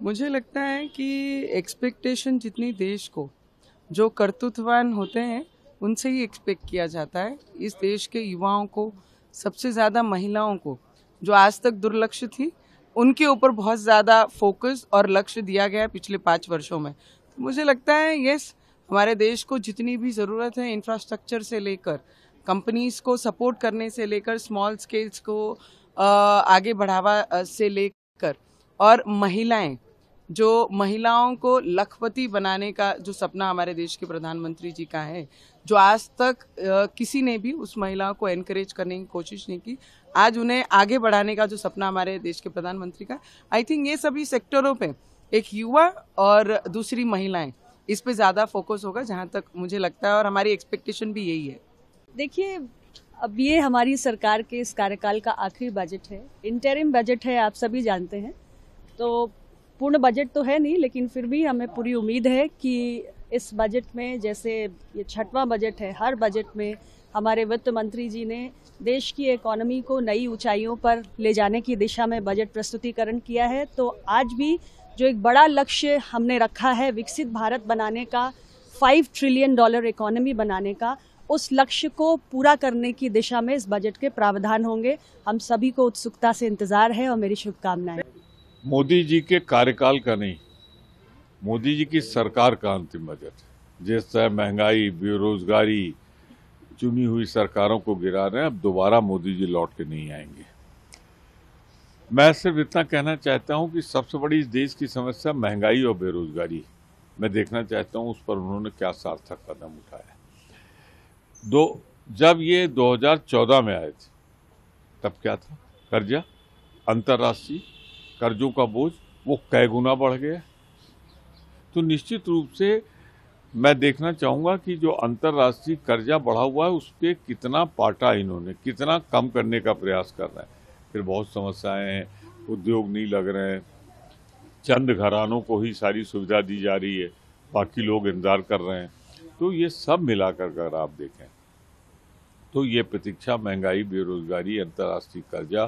मुझे लगता है कि एक्सपेक्टेशन जितनी देश को जो कर्तृत्ववान होते हैं उनसे ही एक्सपेक्ट किया जाता है। इस देश के युवाओं को, सबसे ज़्यादा महिलाओं को, जो आज तक दुर्लक्ष्य थी, उनके ऊपर बहुत ज़्यादा फोकस और लक्ष्य दिया गया है पिछले 5 वर्षों में। तो मुझे लगता है यस, हमारे देश को जितनी भी ज़रूरत है इंफ्रास्ट्रक्चर से लेकर, कंपनीज़ को सपोर्ट करने से लेकर, स्मॉल स्केल्स को आगे बढ़ावा से लेकर, और महिलाओं को लखपति बनाने का जो सपना हमारे देश के प्रधानमंत्री जी का है, जो आज तक किसी ने भी उस महिलाओं को एनकरेज करने की कोशिश नहीं की, आज उन्हें आगे बढ़ाने का जो सपना हमारे देश के प्रधानमंत्री का, आई थिंक ये सभी सेक्टरों पे एक युवा और दूसरी महिलाएं, इस पे ज़्यादा फोकस होगा जहां तक मुझे लगता है, और हमारी एक्सपेक्टेशन भी यही है। देखिए, अब ये हमारी सरकार के इस कार्यकाल का आखिरी बजट है, इंटरिम बजट है, आप सभी जानते हैं। तो पूर्ण बजट तो है नहीं, लेकिन फिर भी हमें पूरी उम्मीद है कि इस बजट में, जैसे ये 6वां बजट है, हर बजट में हमारे वित्त मंत्री जी ने देश की इकोनॉमी को नई ऊंचाइयों पर ले जाने की दिशा में बजट प्रस्तुतिकरण किया है। तो आज भी जो एक बड़ा लक्ष्य हमने रखा है विकसित भारत बनाने का, $5 ट्रिलियन इकोनॉमी बनाने का, उस लक्ष्य को पूरा करने की दिशा में इस बजट के प्रावधान होंगे। हम सभी को उत्सुकता से इंतजार है और मेरी शुभकामनाएं। मोदी जी के कार्यकाल का नहीं, मोदी जी की सरकार का अंतिम बजट। जिस तरह महंगाई, बेरोजगारी, चुनी हुई सरकारों को गिरा रहे हैं, अब दोबारा मोदी जी लौट के नहीं आएंगे। मैं सिर्फ इतना कहना चाहता हूं कि सबसे बड़ी इस देश की समस्या महंगाई और बेरोजगारी, मैं देखना चाहता हूं उस पर उन्होंने क्या सार्थक कदम उठाया। जब ये 2014 में आए थे, तब क्या था? कर्जा, अंतर्राष्ट्रीय कर्जों का बोझ वो कई गुना बढ़ गया। तो निश्चित रूप से मैं देखना चाहूँगा कि जो अंतर्राष्ट्रीय कर्जा बढ़ा हुआ है, उस पर कितना पाटा इन्होंने, कितना कम करने का प्रयास कर रहे हैं। फिर बहुत समस्याएं हैं, उद्योग नहीं लग रहे हैं, चंद घरानों को ही सारी सुविधा दी जा रही है, बाकी लोग इंतजार कर रहे हैं। तो ये सब मिलाकर अगर आप देखें तो ये प्रतीक्षा, महंगाई, बेरोजगारी, अंतर्राष्ट्रीय कर्जा